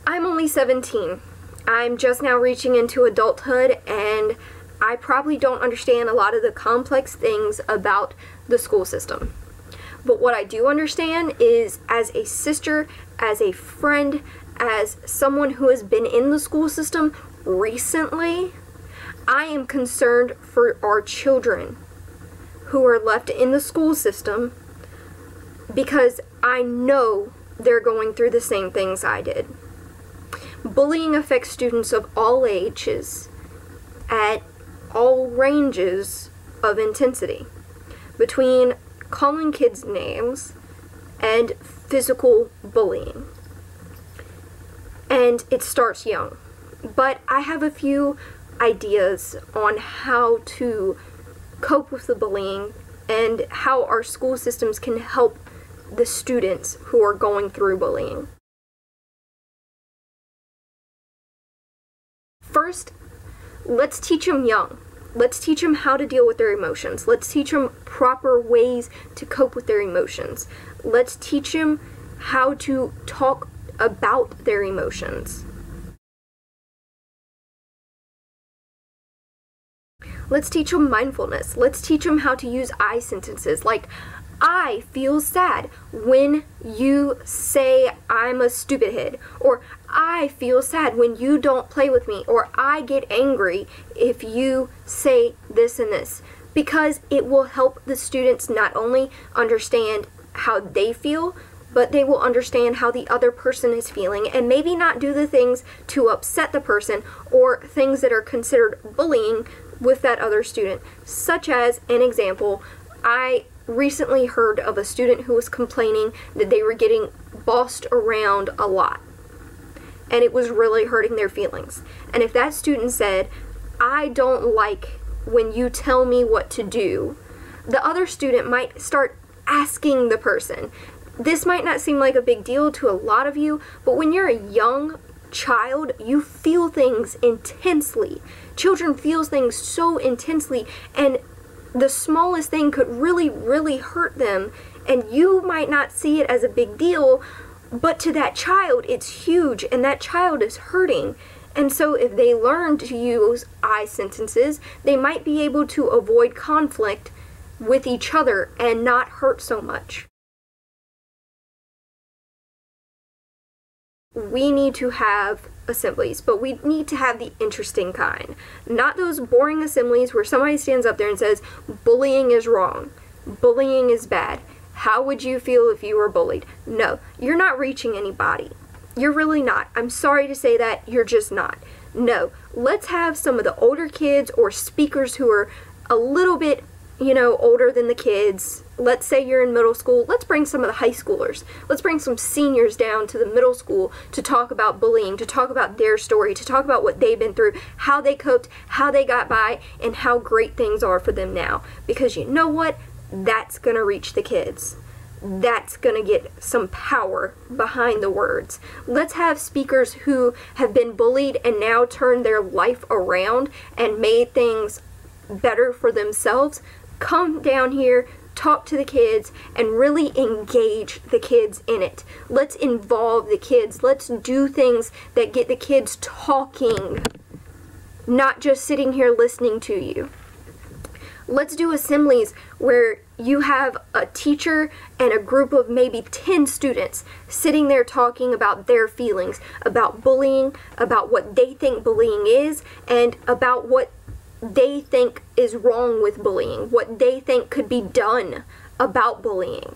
I'm only 17. I'm just now reaching into adulthood, and I probably don't understand a lot of the complex things about the school system. But what I do understand is, as a sister, as a friend, as someone who has been in the school system recently, I am concerned for our children who are left in the school system, because I know they're going through the same things I did. Bullying affects students of all ages at all ranges of intensity, between calling kids names and physical bullying. And it starts young. But I have a few ideas on how to cope with the bullying and how our school systems can help the students who are going through bullying. First, let's teach them young. Let's teach them how to deal with their emotions. Let's teach them proper ways to cope with their emotions. Let's teach them how to talk about their emotions. Let's teach them mindfulness. Let's teach them how to use I sentences, like, I feel sad when you say I'm a stupid head, or I feel sad when you don't play with me, or I get angry if you say this and this, because it will help the students not only understand how they feel, but they will understand how the other person is feeling, and maybe not do the things to upset the person or things that are considered bullying with that other student. Such as, an example, I recently heard of a student who was complaining that they were getting bossed around a lot, and it was really hurting their feelings. And if that student said, I don't like when you tell me what to do, the other student might start asking the person. This might not seem like a big deal to a lot of you, but when you're a young child, you feel things intensely. Children feel things so intensely, and the smallest thing could really, really hurt them, and you might not see it as a big deal, but to that child, it's huge, and that child is hurting. And so if they learn to use I sentences, they might be able to avoid conflict with each other and not hurt so much. We need to have assemblies, but we need to have the interesting kind. Not those boring assemblies where somebody stands up there and says, bullying is wrong, bullying is bad, how would you feel if you were bullied? No, you're not reaching anybody. You're really not. I'm sorry to say that, you're just not. No, let's have some of the older kids or speakers who are a little bit, older than the kids. Let's say you're in middle school. Let's bring some of the high schoolers. Let's bring some seniors down to the middle school to talk about bullying, to talk about their story, to talk about what they've been through, how they coped, how they got by, and how great things are for them now. Because you know what? That's going to reach the kids. That's going to get some power behind the words. Let's have speakers who have been bullied and now turned their life around and made things better for themselves. Come down here, talk to the kids, and really engage the kids in it. Let's involve the kids. Let's do things that get the kids talking, not just sitting here listening to you. Let's do assemblies where you have a teacher and a group of maybe 10 students sitting there talking about their feelings, about bullying, about what they think bullying is, and about what they think is wrong with bullying, what they think could be done about bullying.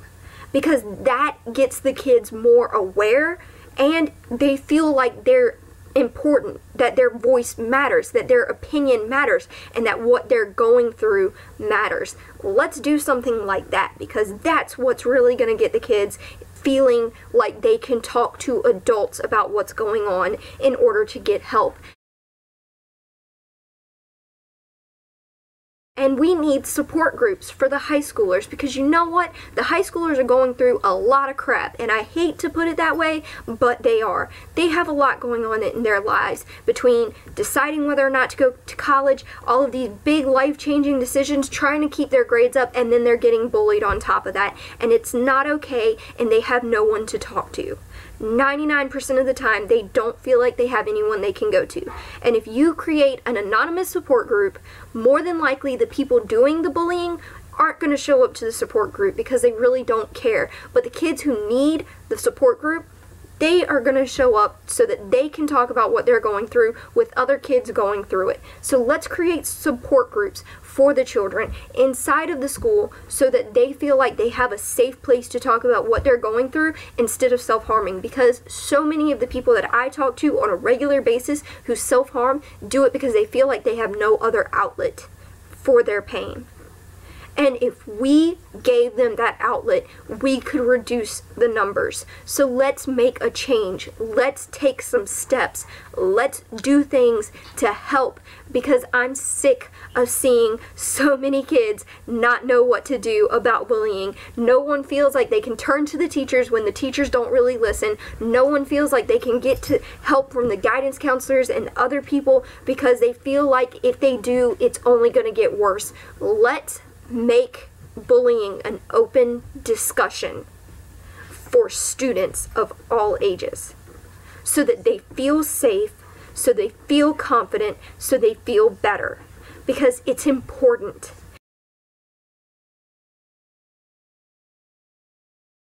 Because that gets the kids more aware, and they feel like they're important, that their voice matters, that their opinion matters, and that what they're going through matters. Let's do something like that, because that's what's really going to get the kids feeling like they can talk to adults about what's going on in order to get help. And we need support groups for the high schoolers, because you know what? The high schoolers are going through a lot of crap, and I hate to put it that way, but they are. They have a lot going on in their lives, between deciding whether or not to go to college, all of these big life-changing decisions, trying to keep their grades up, and then they're getting bullied on top of that. And it's not okay, and they have no one to talk to. 99% of the time, they don't feel like they have anyone they can go to. And if you create an anonymous support group, more than likely the people doing the bullying aren't going to show up to the support group because they really don't care. But the kids who need the support group, they are going to show up so that they can talk about what they're going through with other kids going through it. So let's create support groups for the children inside of the school so that they feel like they have a safe place to talk about what they're going through instead of self-harming. Because so many of the people that I talk to on a regular basis who self-harm do it because they feel like they have no other outlet for their pain. And if we gave them that outlet, we could reduce the numbers. So let's make a change. Let's take some steps. Let's do things to help, because I'm sick of seeing so many kids not know what to do about bullying. No one feels like they can turn to the teachers when the teachers don't really listen. No one feels like they can get to help from the guidance counselors and other people because they feel like if they do, it's only going to get worse. Let's make bullying an open discussion for students of all ages so that they feel safe, so they feel confident, so they feel better, because it's important.